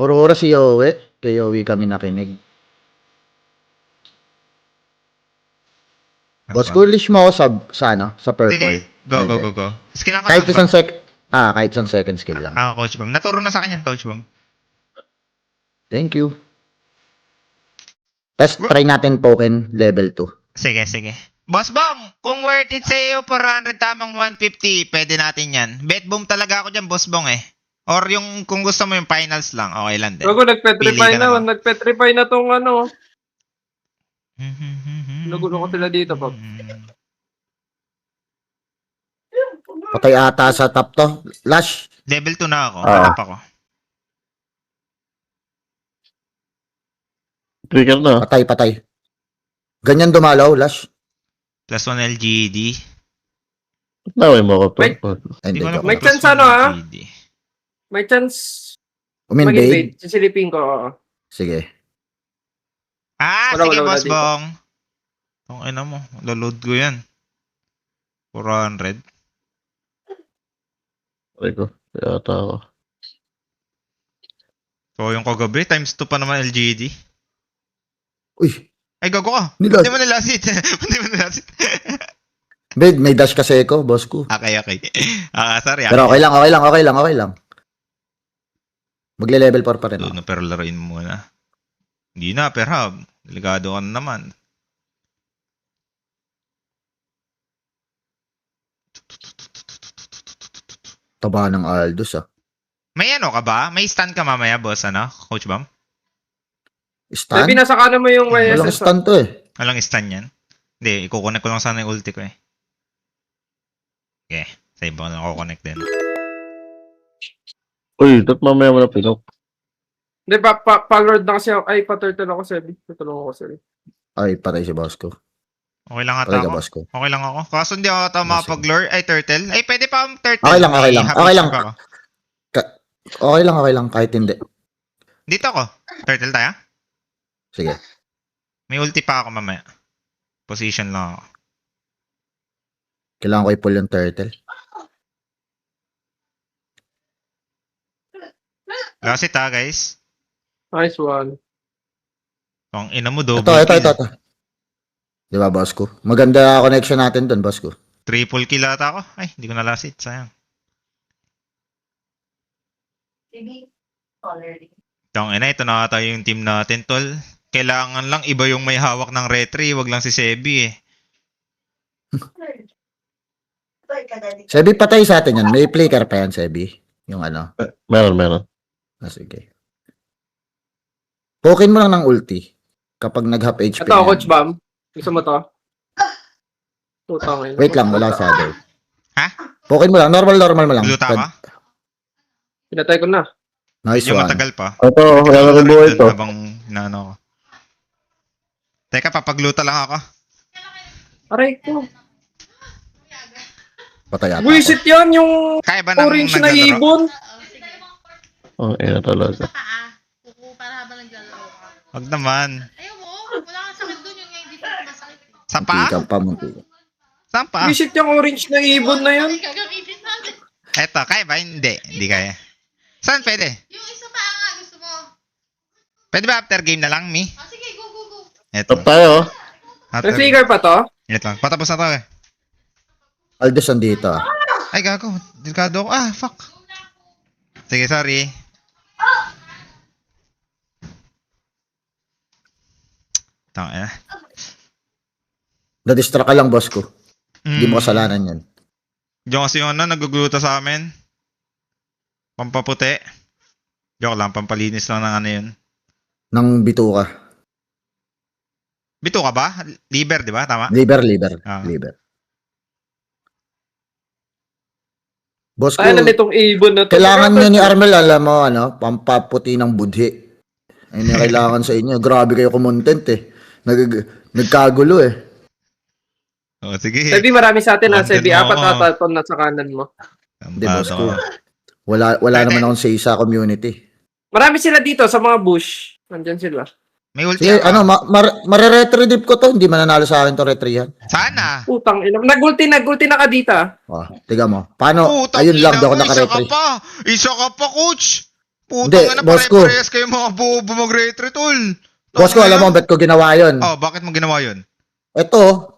Aurora si Yowie. Kay Yowie kami nakinig. Boss, coolish mo ako sa purple. Sige, go. Skill ako Kahit Coach isang Bang. kahit isang second skill lang. Coach Bang. Naturo na sa akin yan, Coach Bang. Thank you. Test try natin token level 2. Sige. Boss Bong, kung worth it sa iyo 400 tamang 150, pwede natin yan. Bet boom talaga ako dyan, Boss Bong eh. Or yung kung gusto mo yung finals lang, okay lang din. Bago nagpetrify Pili ka na, lang. nagpetrify na tong ano. Nagulo ko sila dito, Pop. Patay ata sa top to. Lash. Level 2 na ako. Ah. Hanap ako. Trigger na. Patay. Ganyan dumalaw, Lash. Plus 1 LGD. Naway mo ko to. Wait. Hindi, Hindi ko alam joke May kung lang. chance ano, ah? LGD. May chance Uminvade? mag-invade. Sisilipin ko. Oo. Sige. Wala, Sige, wala Boss dito. Bong. Ang ina mo, load ko yan. 400. Aray ko. Yata ako. So, yung kagabi, times 2 pa naman LGD. Uy, Ay, gago ka. Nilas. Hindi mo nilasit. Hindi mo nilasit. bed, may dash kasi ko, boss ko. Okay. Sorry. Pero okay lang. Magle-level 4 pa rin ako. Doon na, pero laruin mo muna. Hindi na, perhab. Delikado ka na naman. Taba ng Aldous, ah. May ano ka ba? May stand ka mamaya, boss, ano? Coach Bam? Stun? Sabi, nasa kanan mo yung Walang YSS. stun to eh. Walang stand yan? Hindi, ikukonek ko lang sana yung ulti ko eh. Okay, sa iba ko na kukonek din. Uy, dapat mamaya mo na pinok. Hindi, pa-lord na kasi ako. Ay, pa-turtle ako, Sebi. Tutulong ako, Sebi. Ay, patay si boss ko. Okay lang ata Patay ka, ako. boss ko. Okay lang ako. Kaso hindi ako ata makapag-lure. Ay, turtle. Ay, pwede pa akong turtle. Okay lang. May happy Okay lang. ship ako. Okay lang, kahit hindi. Dito ako. Turtle tayo? Sige. May ulti pa ako mamaya. Position lang ako. Kailangan ko i-pull yung turtle. Last it ha, guys. Nice one. Ang ina mo, double Ito. kill. Di ba, boss ko? Maganda connection natin doon, boss ko. Triple kill ata ako. Ay, hindi ko na last it. Sayang. Tang ina, ito na ata yung team natin, tol. Kailangan lang iba yung may hawak ng retry, wag lang si Sebi eh. Sebi, patay sa atin yan. May flicker pa yan, Sebi. Yung ano. Meron. Sige. Pokin mo lang ng ulti. Kapag nag-half HP Ito, na yan. Coach Bam. Gusto mo to? Tutang ina. Wait lang, wala shadow. Ha? Pokin mo lang. Normal mo lang. Luta ka? Pinatay ko na. Nice Medyo one. matagal pa. Ito, wala na rin buhay to. Habang inaano ko. Teka, papagluta lang ako. Aray ko. Patay ata Buisit ako. yan, yung Kaya ba nang orange na naglalaro? ibon. Oh, ina talaga. Kuko para habang naglalaro ka. Wag naman. Ayaw mo, wala kang sakit dun yung hindi pa masakit. Sa Munti pa? ka pa, munti ka. Saan pa? Buisit yung orange na ibon na yun. Ay, gagamitin natin. Eto, kaya ba? Hindi kaya. Saan pwede? Yung isa pa nga, gusto mo. Pwede ba after game na lang, Mi? Sige, go. Eto. Top tayo. After May flicker pa to? Minute lang. Patapos na to eh. Aldous andito, ah. Ay, gago. Delikado ako. Ah, fuck. Sige, sorry. Tanga. Na-distract ka lang, boss ko. Hindi mo Mm. kasalanan yan. Diyan kasi yung ano, nagugluta sa amin. Pampaputi. Joke lang, pampalinis lang ng ano yun. Nang bituka. Bito ka ba? Liber, di ba? Tama? Liver. Ah. Liver. Boss ko, Tayo na nitong ibon na to. kailangan nyo ni Armel, alam mo, ano, pampaputi ng budhi. Ayun yung kailangan sa inyo. Grabe kayo kumontent eh. Nagkagulo eh. Oh, sige. Sebi, marami sa atin ha. Content Sebi, mo, apat oh. na taton na sa kanan mo. Hindi, boss ko. Ano? Wala Pwede. naman akong say sa community. Marami sila dito sa mga bush. Nandyan sila. May ulti Sige, ako. ano, mare-retry ko to. Hindi mananalo sa akin to retryan. Sana. Putang ina. Nagulti na ka dito. Oh, tiga mo. Paano? Putang Ayun lang, ina daw ako mo, naka-retry. Isa ka pa, coach. Hindi, Putang ina, boss ko. pare-parehas kayo mga bobo mag-retry, tol. Boss ko, alam mo ba't ko ginawa yun? Oh, bakit mo ginawa yun? Ito,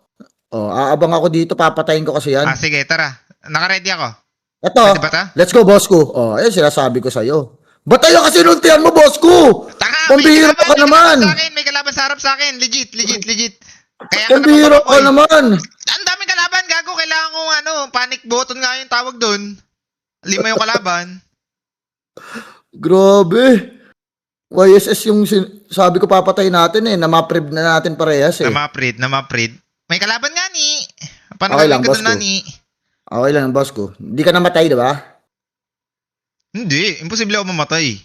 aabang ako dito, papatayin ko kasi yan. Sige, tara. Naka-ready ako. Ito, Pwede ba ta? let's go, boss ko. Ayun, sinasabi ko sa'yo. Ba't tayo kasi nuntian mo, boss ko? Tanga, Pambihira ka naman. May kalaban sa harap sa akin. Legit. Kaya Pambihira ka naman. Ang daming kalaban, gago. Kailangan kong panic button nga yung tawag doon. 5 yung kalaban. Grabe. YSS yung sabi ko papatay natin na-maprib na natin parehas eh. Na-maprid. May kalaban nga ni. Paano Okay gawin lang, ko boss doon ko. ni? Okay lang, boss ko. Hindi ka namatay, diba? Hindi. Imposible ako mamatay.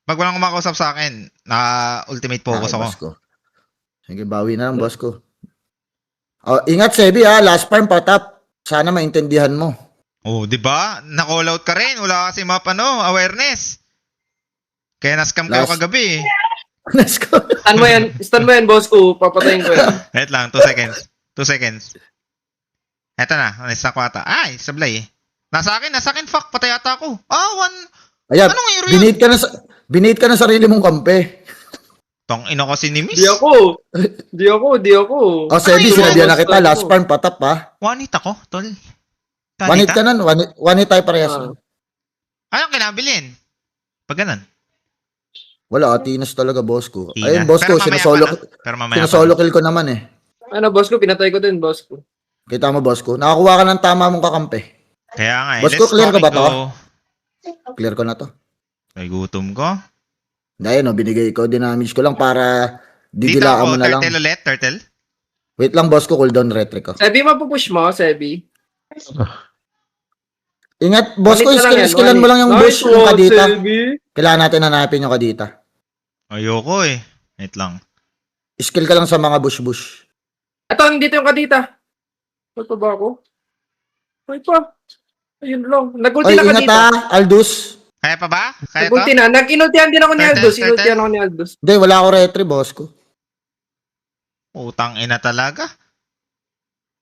Pag walang kumakausap sa akin, ultimate focus ako. Boss ko. Sige, bawi na lang, boss ko. Ingat, Sebi, last farm patap. Sana maintindihan mo. Oh, di ba? Na-call out ka rin. Wala kasi awareness. Kaya na-scam kayo Last- kagabi. Let's go. Stun mo yan, boss ko. Papatayin ko yan. Wait lang, 2 seconds. 2 seconds. Eto na, na-stack ko ata. Ay, sablay eh. Nasa akin, fuck, patay ata ako. Ayan, Anong hero yun? binate ka na sarili mong kampe. Tong ino kasi ni Miss. Di ako. Sebi, Ay, sinabihan na boss, kita, last ko. farm patap, ha? One-hit ako, tol. One hit ka nan, one hit tayo parehas. Ah. Anong kinabilin? Pag ganun. Wala, tinas talaga, boss ko. Tina. Ayun, boss ko, Pero mamaya pa na. Pero mamaya pa sinasolo kill ko naman eh. Ano, boss ko? Pinatay ko din, boss ko. Kita mo, boss ko. Nakakuha ka ng tama mong kakampi. Kaya nga eh. Boss ko, clear ka ba to? go. Clear ko na to. Ay, gutom ko. Ayun, binigay ko. Dinamage ko lang para Dito didilaan ako, mo na lang. turtle ulit, turtle. Wait lang, boss ko. Cooldown retry ko. Sebi, mapupush mo, Sebi. Ingat, boss ko. One hit na lang yan, Skillan one mo lang yung hit. bush, Nice yung one, kadita. Sebi. Kailangan natin hanapin yung kadita. Ayoko eh. Wait lang. Skill ka lang sa mga bush-bush. Ito, dito yung kadita. Ano pa ba ako? Ay pa. Ayun lang. Nag-ulti Oy, na ingat kadita. Aldous. Kaya pa ba? Kaya to? Nag-ulti na. Nag-inultihan din ako ni Turtle, Aldous. turtle. Inultihan ako ni Aldous. Hindi, wala ako retry, boss ko. Utang ina talaga.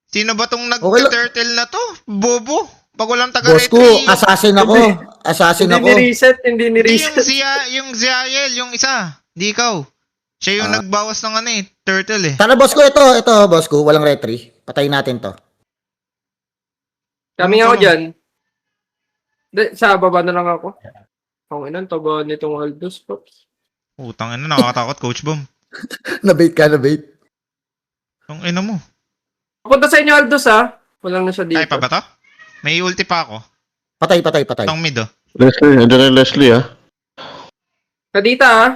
Sino ba tong Okay lang. nag-turtle na to? Bobo. Pag walang Boss ko, taga-retry. assassin ako. Assassin Hindi ako. ni-reset. Hindi Hindi ni-reset. yung Ziael, yung isa. Hindi ikaw. Siya yung nagbawas ng turtle eh. Tara, boss ko. Ito, boss ko. Walang retry. Patayin natin to. Kami ako dyan. Sa baba na lang ako. Ang inan, taba nitong Aldous, Pops. Utang ina, nakakatakot, Coach Boom. Nabait ka, nabait. Ang ina mo. Papunta sa inyo, Aldous, ha? Walang na siya dito. Ay, pa ba to? May ulti pa ako. Patay. Itong mid oh. Leslie, andyan na yung Leslie, ah. Kadita, ha?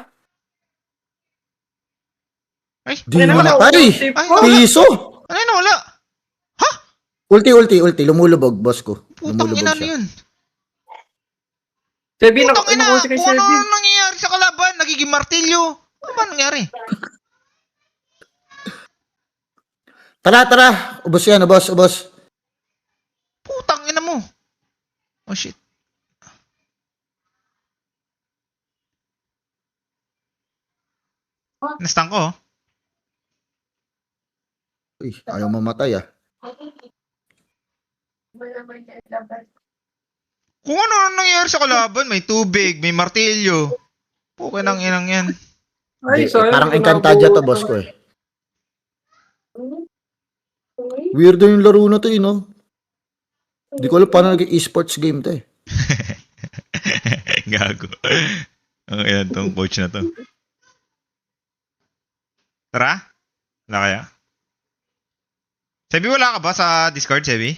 Ay, Di Ayun, namatay. ulti Ay, po. Piso. ano yun, wala? Ulti. Lumulubog, boss ko. Putang Lumulubog ina siya. yun. Sebi, Putang ina, nakuha kay kung ano Sebi. nangyayari sa kalaban, nagiging martilyo. Ano ba nangyari? Tara. Ubos yan, ubos. Putang ina mo. Oh shit. Nastang ko oh. Uy, ayaw mamatay ah. Kung ano nangyayari sa kalaban, may tubig, may martilyo. Pukin ang inang yan. Ay, Hindi, sayang. parang Encantadia to, boss ko eh. Weirdo yung laro na to, no? Hindi ko alam paano naging esports game to eh. Gago. Ang ilan tong coach na to. Tara? Wala kaya? Sebi, wala ka ba sa Discord, Sebi?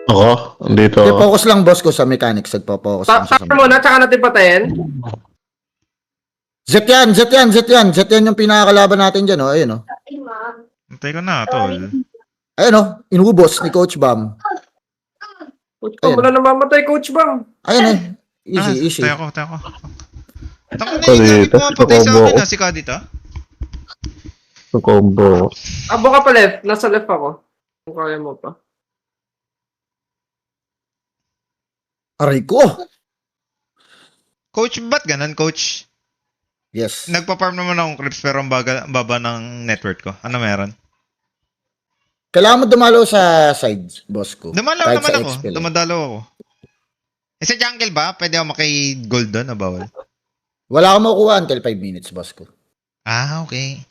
Ako, andito Okay, ako. focus lang, boss ko, sa mechanics. Nagpo-focus lang siya sa Saka muna, tsaka natin patayin. Z yan yung pinakakalaban natin dyan, oh. Ayun, oh. Antay ko na, tol. Ayun, oh. Inubos ni Coach Bam. Coach Bam, wala namamatay, Coach Bam. Ayun, eh. Easy. Tayo ko. Tangin na Ako yung dito, pumapatay sa combo akin ko. na si Kadita. Sa combo. Abo ka pa left. Nasa left ako. Kung kaya mo pa. Aray ko. Coach, ba't ganun, Coach? Yes. Nagpa-farm naman akong clips pero ang baba ng network ko. Ano meron? Kailangan mo dumalo sa side, boss ko. Dumalaw Kahit naman sa ako. XP lang. Dumadalaw ako. Eh, sa jungle ba? Pwede ako maki-gold doon o bawal? Wala akong makukuha until 5 minutes, boss ko. Ah, okay.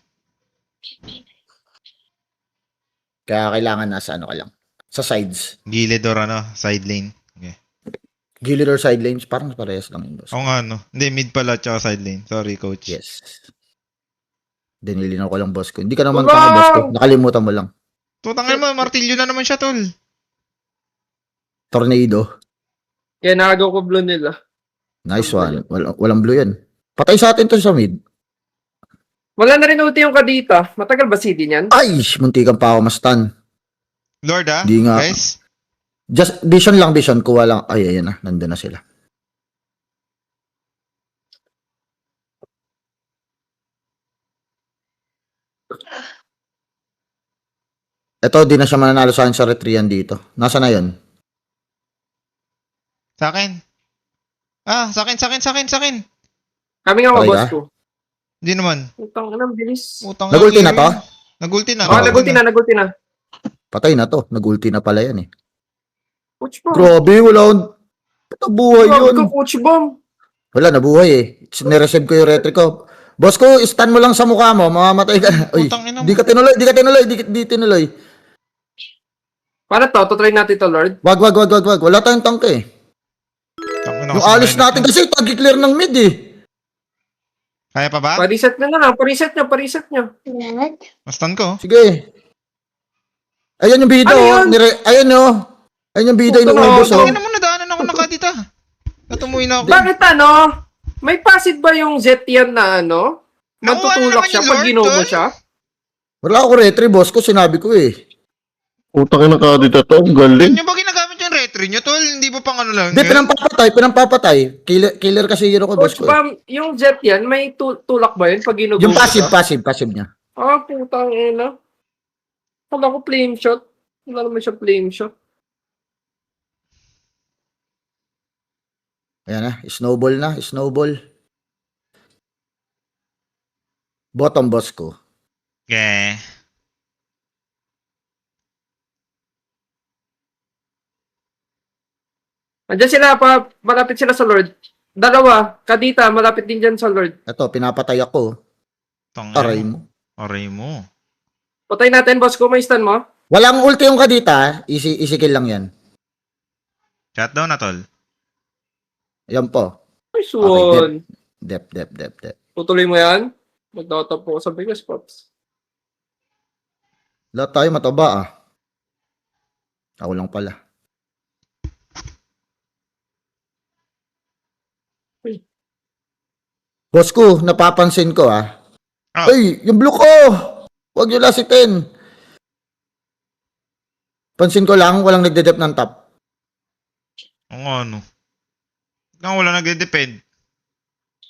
Kaya kailangan nasa ano ka lang. Sa sides. Gilid or ano, side lane. Okay. Gilid or side lanes, parang parehas lang yun, boss. Oo nga, no. Hindi, mid pala tsaka side lane. Sorry, coach. Yes. Dinilinaw ko lang, boss ko. Hindi ka naman Wow! tanga, boss ko. Nakalimutan mo lang. Tutangin mo, martilyo na naman siya, tol. Tornado. Kaya nakagaw ko blue nila. Nice one. Walang blue yan. Patay sa atin to sa mid. Wala na rin ulti yung Kadita. Matagal ba CD niyan? Ay! Muntikan pa ako ma-stun. Lord, ah? Di nga. Guys? Just vision lang, vision. Kuha lang. Ay, ayan na. Nandun na sila. Ito, di na siya mananalo sa akin sa retrian dito. Nasa na yun? Sa akin. Ah, sa akin. Kami nga Patay boss ka? ko. Hindi naman. Utang na, bilis. Utang Nag-ulti na to? Nagulti na. Oh, nagulti na. Patay na to. Nag-ulti na pala yan eh. Coach Bomb. Grabe, wala akong... Ito buhay Grabe yun. ka, Coach Bomb. Wala, nabuhay eh. Nireceive ko yung retry ko. Boss ko, stun mo lang sa mukha mo. Mamamatay ka. Uy, Putang ina mo. di ka tinuloy. Paano to? Tutry natin to, Lord. Wag. Wala tayong tank eh. Tangina Yung kasi alis minus natin na. kasi tagi-clear ng mid eh. Kaya pa ba? Pa-reset na lang. Pa-reset nyo. Mastan ko. Sige. Ayan yung bida Ano oh. yun? Ayan oh. Ayan yung bida Puta na, inuubos oh. Tangina mo, nadaanan ako na Kadita. Natumuin na ako. Bakit ano? May passive ba yung Zed yan na ano? Nakuha na Magtutulak naman siya yung pag Lord, ginubo tol. siya? Wala ako retry boss ko, sinabi ko eh. Utang ina ka dito to. Ang galing. Nyo ba ginagamit yung retry nyo, tol? Hindi ba pang ano lang? Hindi, yun? pinampapatay. Killer kasi hero ko boss Coach ko. Eh. Bomb, yung Zed yan, may tulak ba yun pag ginubo Yung passive siya? niya. Ah, putang ina. Kala ko flame shot. Wala naman siya flame shot. Ayan na, snowball. Bottom boss ko. Okay. Andiyan sila malapit sila sa Lord. Dalawa, Kadita, malapit din dyan sa Lord. Ito, pinapatay ako. Tangina Aray mo. mo. Aray mo. Patay natin, boss ko. May stun mo? Walang ulti yung kadita, easy kill lang yan. Shutdown na, tol. Ayan po. Nice one. Dep. Tutuloy mo yan? Magtatap po sa biggest spots. Lahat tayo mataba ah. Ako lang pala. Uy. Boss ko, napapansin ko ah. Ah. Ay, yung blue ko! Huwag nyo lasitin. Pansin ko lang, walang nagde-dep ng top. Ang ano. Kung wala nagde-depend.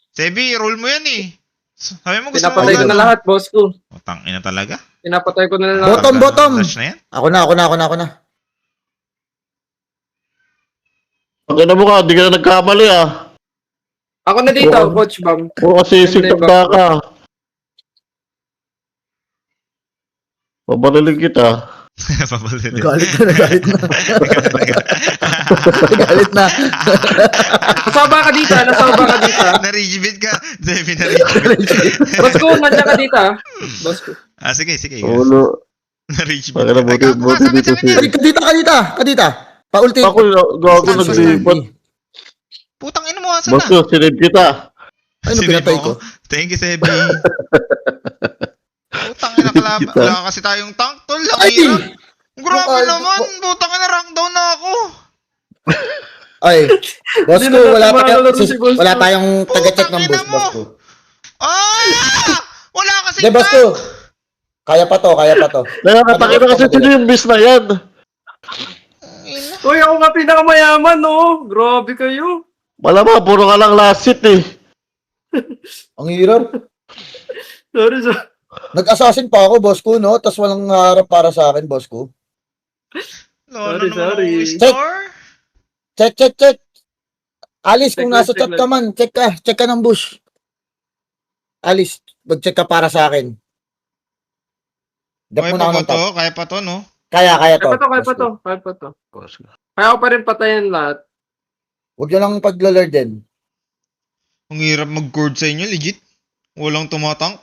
Sebi, roll mo yan eh. Sabi mo gusto mo Pinapatay ko na lahat, boss ko. Oh, tangina talaga. Pinapatay ko na lahat. Bottom. Flash na yan. Ako na. Ang ina mo ka, di ka na nagkamali ah. Ako na dito, Oo. Coach Bam. Puro kasi sitagda ka. Pabalilig kita. Pabalito. Nagalit na. Nasaba ka dito, Na-rigibit ka. Sebi, na-rigibit. Boss ko, nandiyan ka dito. Boss ko. Ah, sige. Ulo. Na-rigibit Bakit na ka. Ay, buti- gago ka, buti sakit dito yan. Kadita. Paulti. Ako, gago naglipat. Putang ina mo, asan Boss na? ko, sinave kita. Ano Sinave pinatay ako. ko? Thank you, Sebi. Putang ina, kalaban. Kita. Wala kasi tayong tank, tol. Ang Ay! hirap. Grabe Ay, naman. Putang ina, rank down na ako. Ay, boss Hindi ko, na wala, natin makalaro si boss wala ko. tayong taga-check ng Putang ina boss ko. Ah! Wala kasi Hindi, boss ko. Kaya pa to. Nakakatake na kasi sino yung miss na yan. Uy, ako nga pinakamayaman, no? Grabe kayo. Malamang, puro ka lang last hit eh. Ang hirap. Sorry. Nag-assassin pa ako, boss ko, no? Tapos walang harap para sa akin, boss ko. Sorry. Star? Check. Alice, kung Check nasa lang, chat check ka man, check ka ng bush. Alice, mag-check ka para sa akin. Dep Kaya mo na pa ako ba ng to? top. Kaya pa to, no? Kaya Kaya to. pa to. boss ko. Kaya ko pa rin patayin lahat. Huwag nyo lang paglalord din. Ang hirap mag-cord sa inyo, legit. Walang tumatank.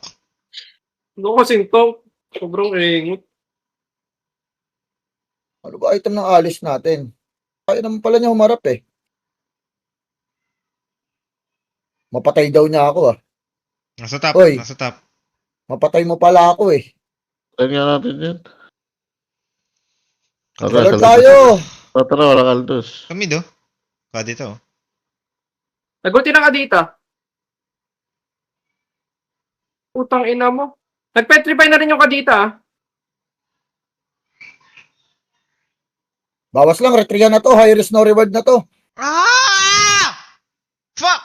Ano kasing to? Sobrang ingot. Ano ba item ng alis natin? Kaya naman pala niya humarap eh. Mapatay daw niya ako ah. Nasa top, Oy. nasa top. Mapatay mo pala ako eh. Tayo nga natin yan. Lord tayo! Tara, wala kaldos. Kami do. Ka dito. Nagulti na Kadita. Utang ina mo. Nagpetrify na rin yung Kadita ah. Bawas lang, retriga na to. High risk no reward na to. Ah! Fuck!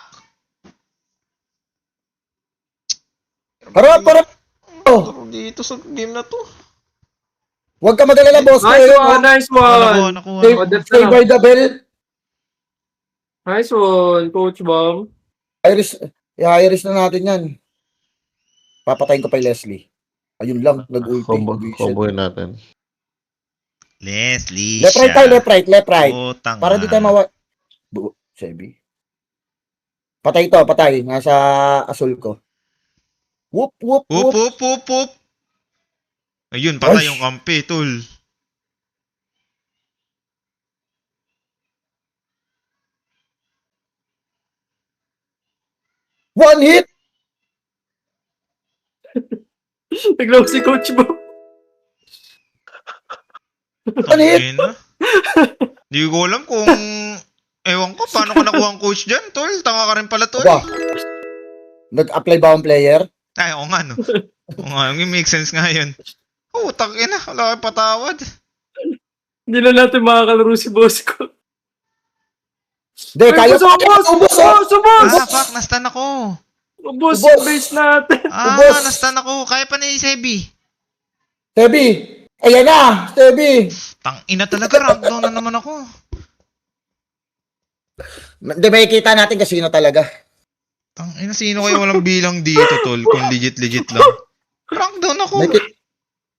Harap, harap! Oh, Pero dito sa game na to. huwag ka magalala, boss. Nice Kayo, one, nice one. Nakuha. Stay, Oh, that's stay na. by the bell. Nice one, Coach Bang. High risk na natin yan. Papatayin ko pa yung Leslie. Ayun lang, nag-ulti. Comboy natin. Leslie Left right tayo, left right, left right. Utang Para di tayo mawa... Sebi. Patay to, patay. Nasa asul ko. Whoop, whoop, Up, whoop. up, up, up. Ayun, patay Ay. yung kampi, tol. One hit! Naglaw si Coach Bang. One hit! Tangina. Di ko alam kung... Ewan ko, paano ko nakuha ang coach dyan, tol? Tanga ka rin pala, tol. Aba, nag-apply ba ang player? Ay, oo nga, no. Oo nga, yung make sense nga yun. Oh, ina, wala kang patawad. Hindi na natin makakalaro si boss ko. Hindi, kaya Ubus, ubus! ubus, oh! Ubus, ubus! Ah, fuck, nastan ako. Ubus Ubus. yung base natin. Ah, Ubos. nastan ako. Kaya pa ni Sebi. Sebi! Ayan na! Sebi! Tang ina talaga, rank down na naman ako. Hindi, may kita natin kasi sino talaga. Tang ina, sino kayo walang bilang dito, tol? Kung legit lang. Rank down ako.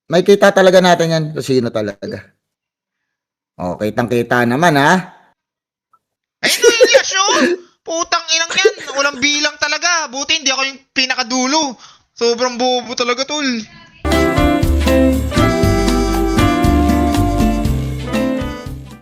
May kita talaga natin yan kasi sino talaga. O, kitang-kita naman, ha? Ayun na yung reaksyon! Putang inang yan! Walang bilang talaga! Buti hindi ako yung pinakadulo! Sobrang bobo talaga, tol.